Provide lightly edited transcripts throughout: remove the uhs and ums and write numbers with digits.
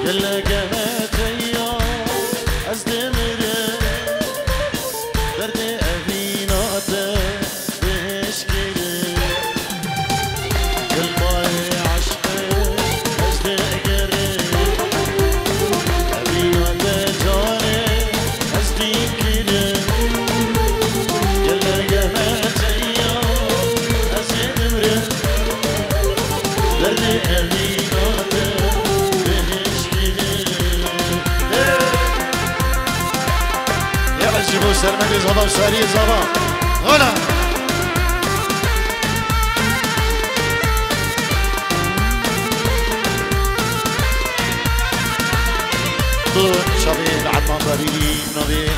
يلا قامت ايام از دمره درد ابیناته بهش گیره قلبای عشقه از دگره ابیناته جانه از دین گیره يلا قامت ايام از دمره درد ابیناته جيبوا سرمدي زبا وساري زبا هنا دون شبيب عدمان بابيلي نبي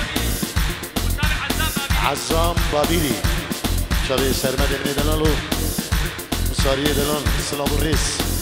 عزام بابيلي شبيب سرمدي من دلالو وساري دلال سلام الرئيس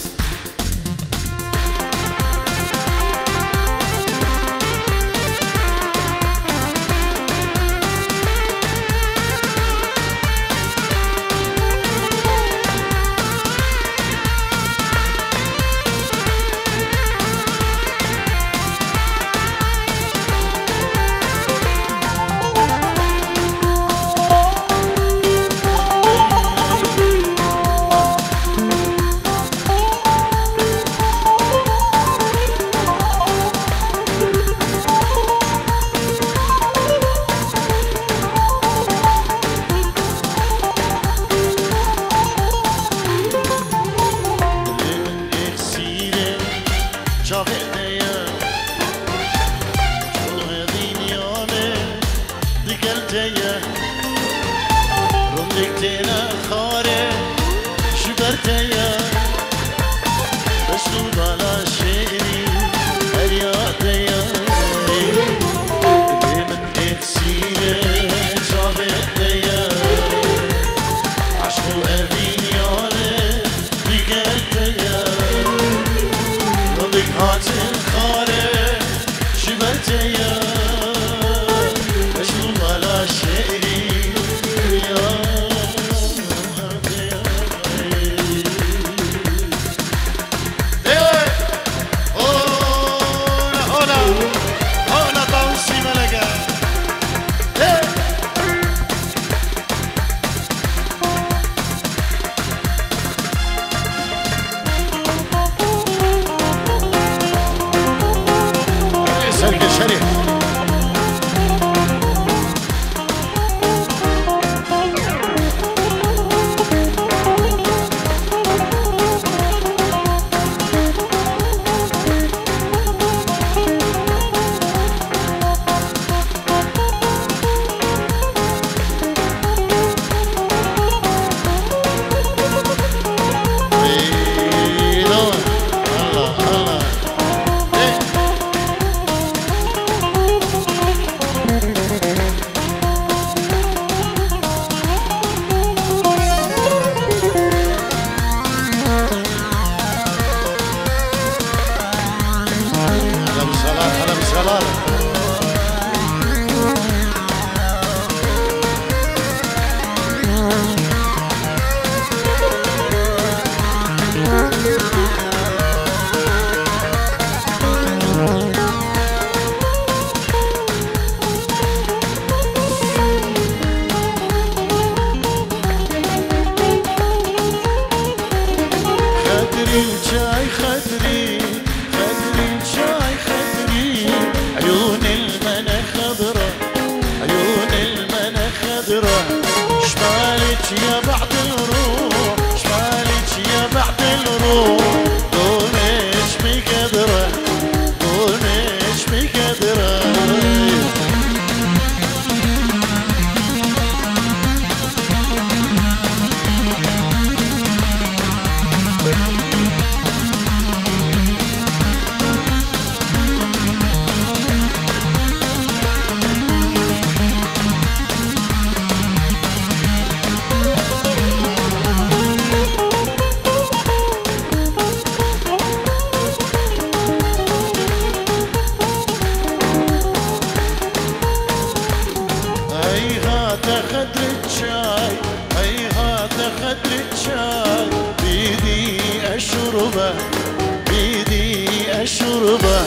شربه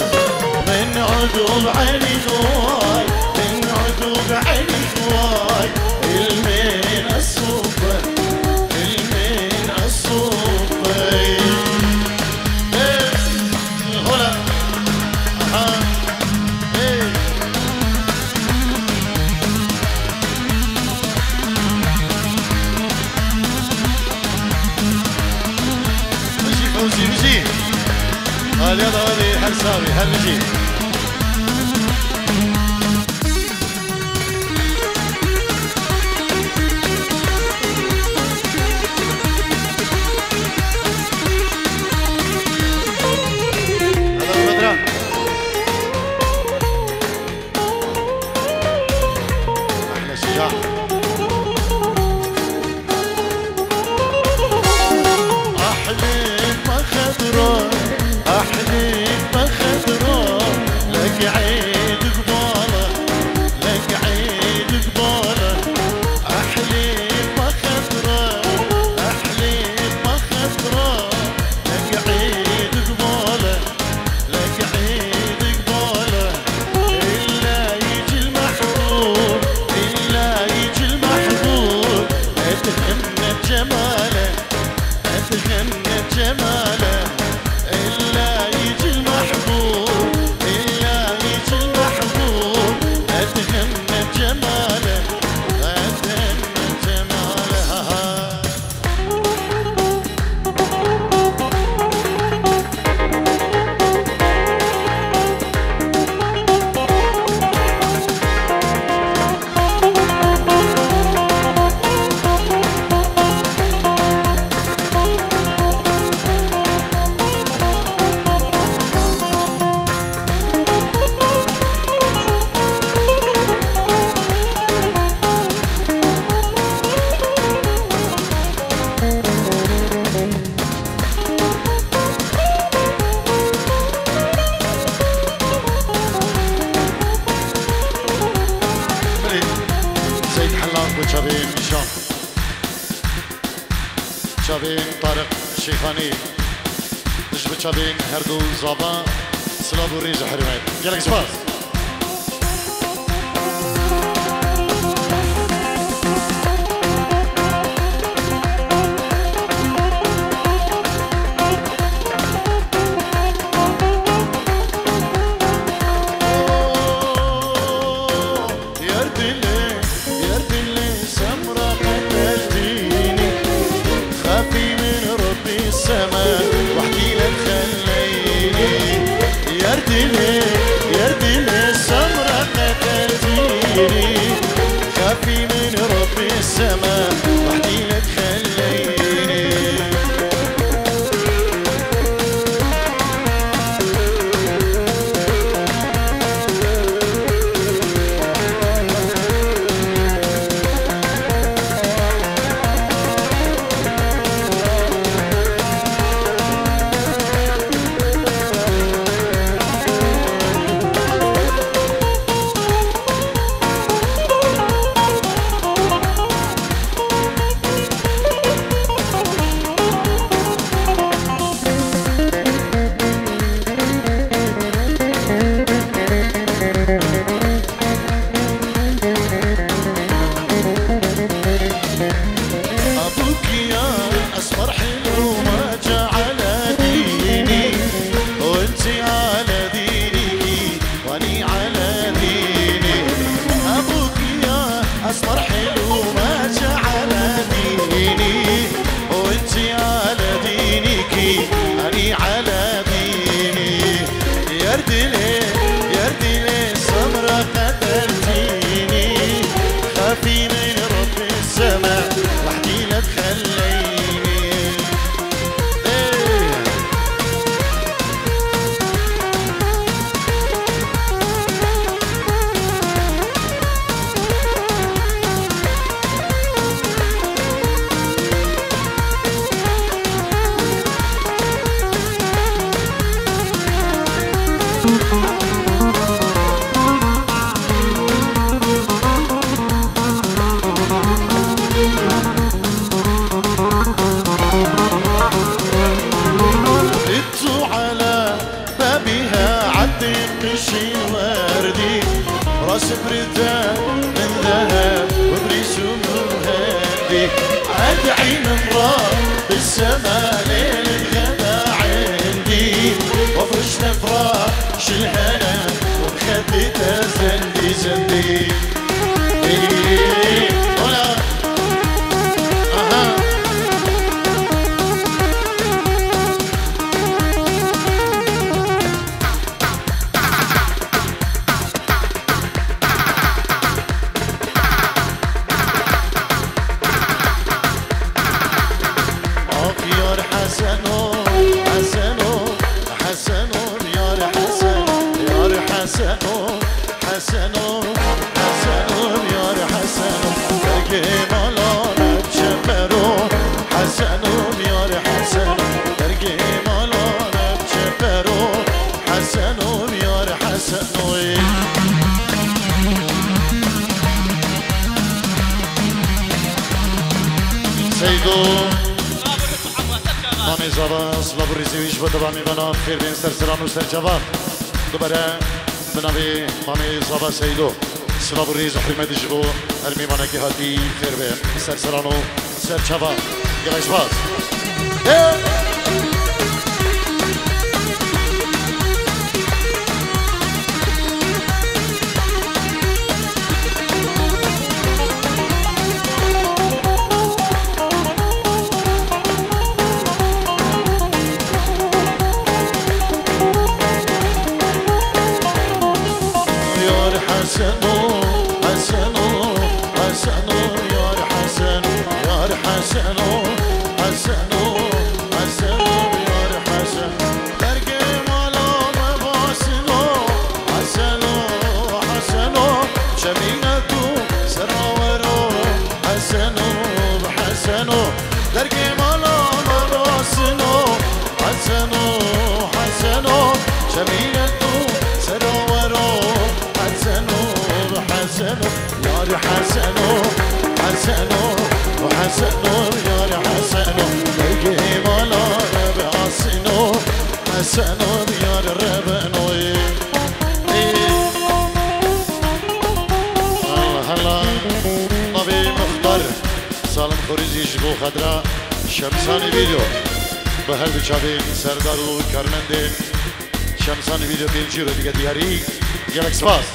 من عذوب عيني غواي من عذوب عيني غواي المين الصوبه المين الصوبه هلا نجي هل يلا هذه هل ساوي هل نجي هذا البدران أحلى شجاع أحليك ما خضرا أحليك ما خضرا لك عيد قبالة لك عيد قبالة أحليك ما خضرا أحليك ما خضرا لك عيد قبالة لك عيد قبالة إلا يجي المحبوب إلا يجي المحبوب أتهنى بجماله أتهنى بجماله إلا يجي المحبوب إلا يجي المحبوب أتهنى بجماله أتهنى بجماله سيد حلاق وشابين هشام شابين طارق الشيخاني تجبد شابين هردو زابان سلاب وريج حرمين يالك سباس وحدي لك خليني يردلي يردلي السمرة قتلتيني خافي من ربي السماء وحدي لك خليني بها وشي وردي راس بريده من ذهب وبريسوم هادي ادعي من رب السما ليل الغدا عندي وافرش نفراش الهنا وبخدته زندي زندي ولا مامي زبا سلاب الرزيويش بدبا ميبانا خير بين سرسران و سرجبان دوباره بنابي مامي زبا سيدو سلاب الرز حرمه دجبو هرميبانا كي هاتي خير بين سرسران و سرجبان يلا اشباز شمسانی ویدیو به هر بچابین سردار و کارمنده شمسانی ویدیو بینجی رو دیگه دیاری گلک سپاس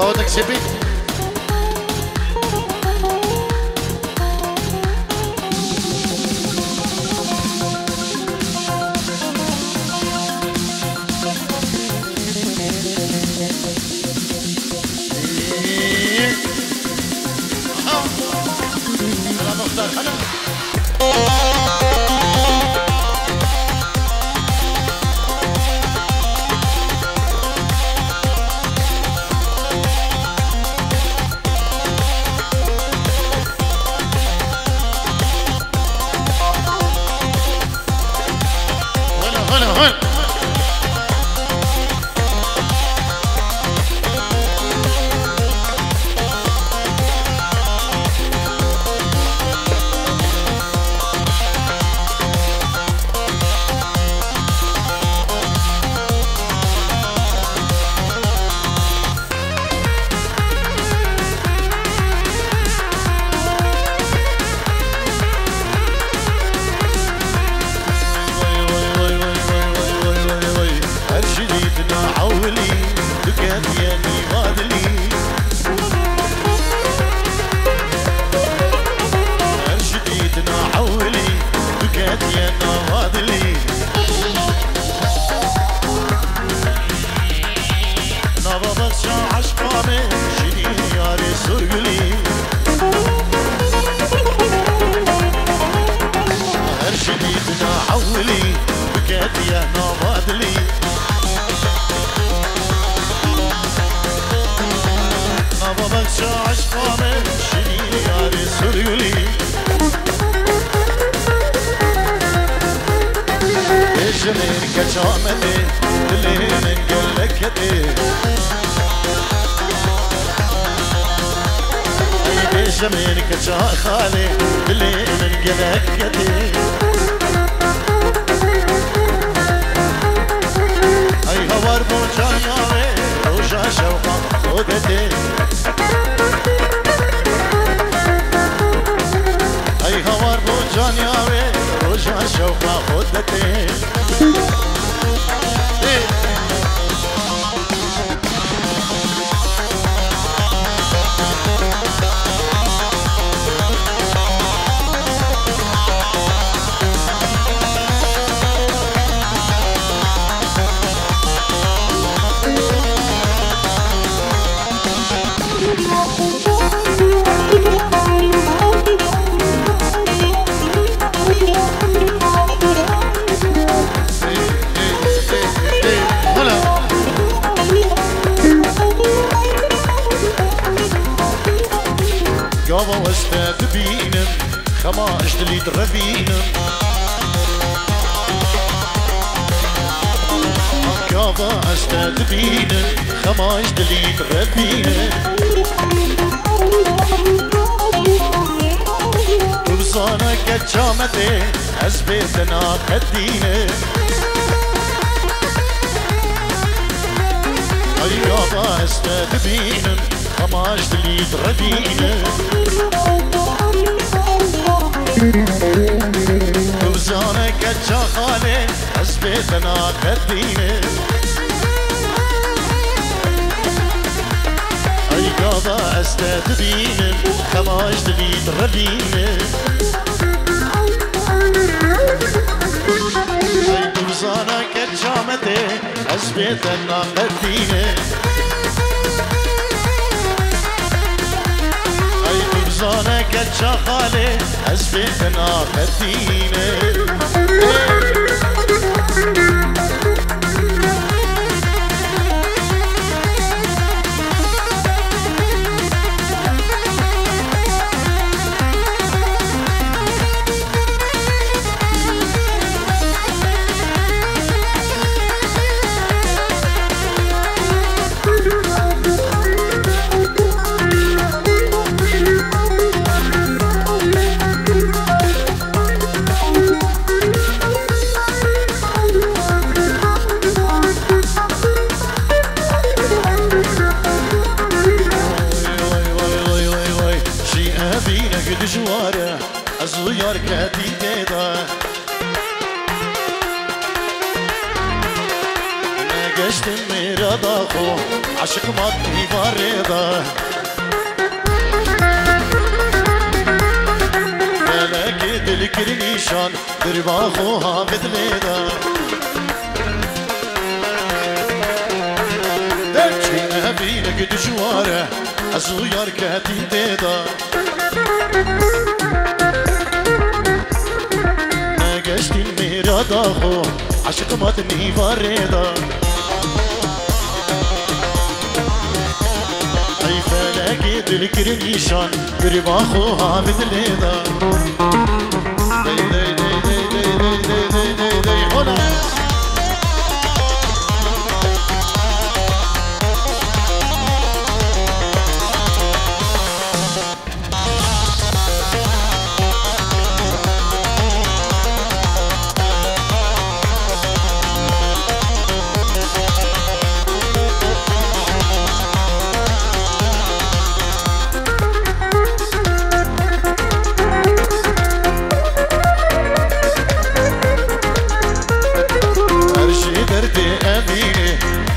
دعوتك سبيت انا مختار انا زمين كجامدي اللي من قلك يدي أي زمين كجا خالي اللي من قلك يدي أي هوار بوجا ياوي روجا شوقا خودتي أي هوار بوجا ياوي روجا شوقا خودتي يابا واستاذ بينم خما اجدلي دربينم يابا استاذ بينم خما اجدلي دربينم وبزانا كجامتي ازبيتنا قدينم يابا استاذ بينم خما اجدلي دربينم وبزانك الجاخالي أثبتنا قدينه أي قاضى أستدبينه خما اجدلي دربينه أي وبزانك الجامتي أثبتنا قدينه زانك الشخالي أثبتنا قدينه جواره ازو یار کتی دیده نگشتم میرا داخو عشق مات دیواره ده ملک دل کرنیشان در باخو ها بدلیده درچی نبینه جواره ازو یار کتی دیده نگشتیم میرا داخو عشق مدنی واردا ای فلکی دل کرنیشان گریبا خو حامد لیدا دی دی دی دی دی دی دی دی دی هلا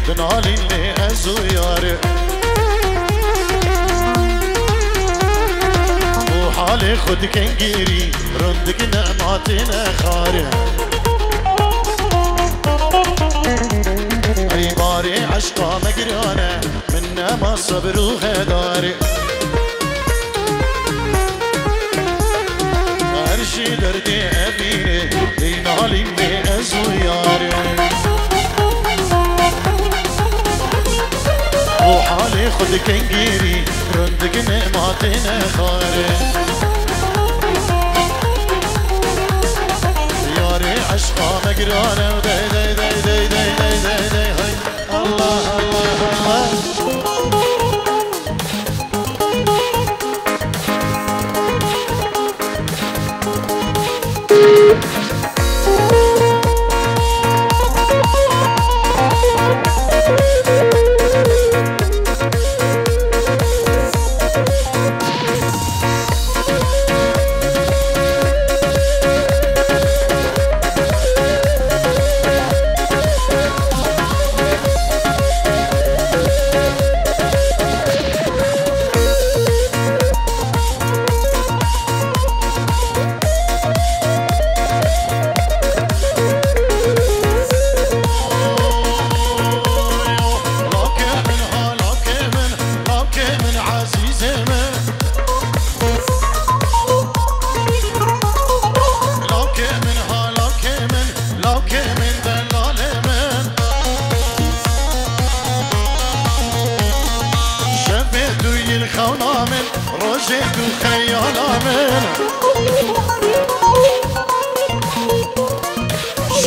بنالي ازو ياري وحالي خد كنجيري رندك نعماتنا خاري اي باري عشقا مقرانا منا ما صبر وغداري هرشي دردي ابيني بنالي ازو ياري وحالي خد كنجيري رندق نعماتنا خاري ياري عشقا مقرانه دي دي دي دي دي دي دي دي هاي الله الله الله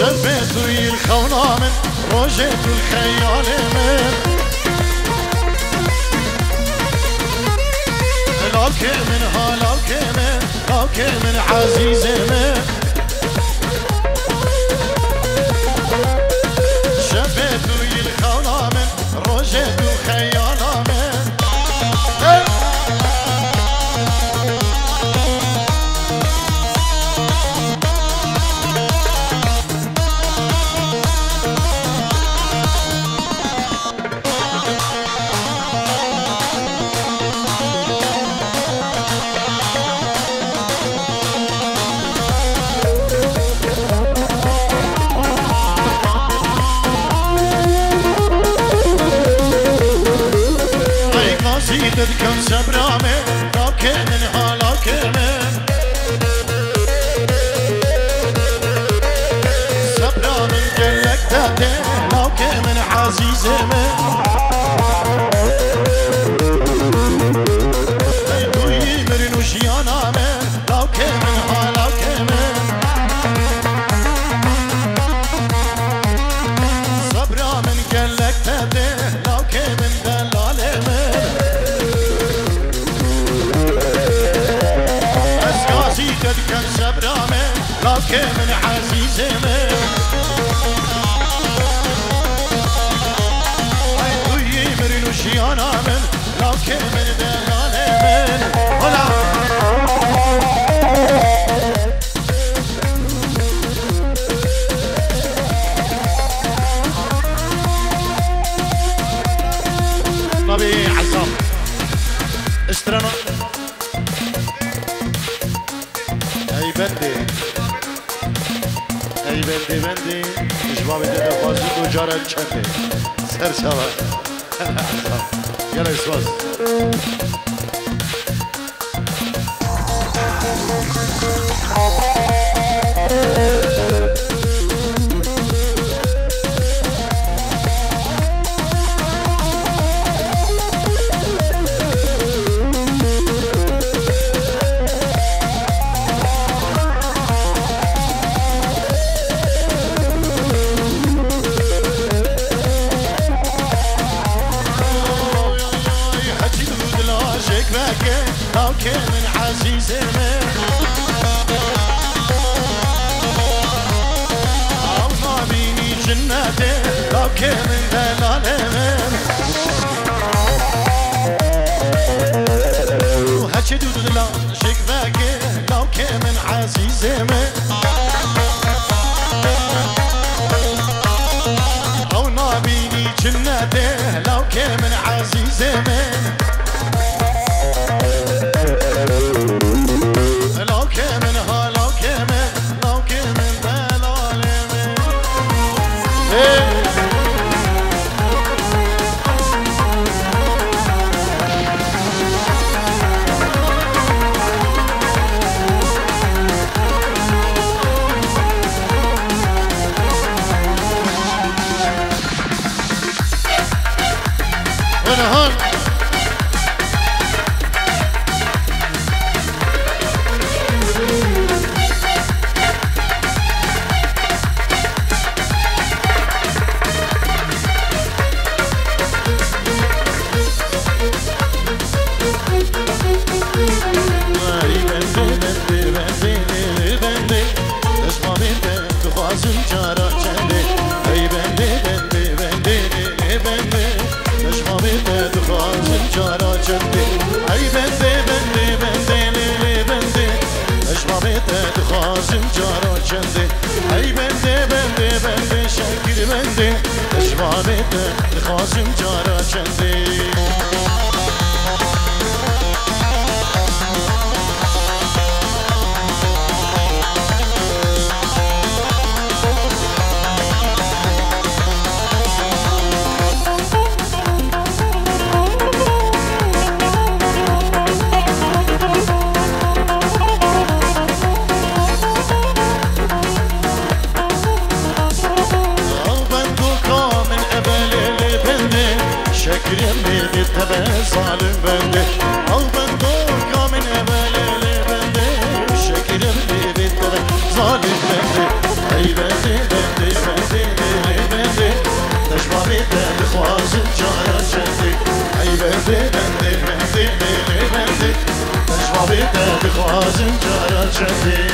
شبيت ويا الخونا من روجيت الخيال من لوكي منها لوكي من عزيزي من شبيت ويا الخونا من روجيت الخيال من كم سبرامي لوكي منها لوكي من سبرامي قلك تاتي لوكي من عزيزي من يدوي مرن وشيانا من لوكي منها لوكي من سبرامي قلك تاتي لوكي من دلالي من كم سبرامي لوكي من عزيزي من ويا مرن وشيانا من لوكي من دلالي من هلا نبي عصام استرنا بندی جواب داده بازی دو جارت چنده سر شود یلا اسواز لوكي من عزيزي من الله بيني جناتي لوكي من دلالي من وهاتشي دود لا شيك باكي لوكي من عزيزي من الله بيني جناتي لوكي من عزيزي من ونهار جندي أي بندي بندي بندي ليلي بندي أجمامته دخازم جارا جندي أي بندي بندي بندي شكل بندي أجمامته دخازم جارا جندي ظالم بنده او بندوكا من امل بنده شكرم بيت ظالم بنده اي بنده بنده بنده بنده تجمع بيت خوازم جارا جنده اي بنده بنده بنده بنده تجمع بيت خوازم جارا جنده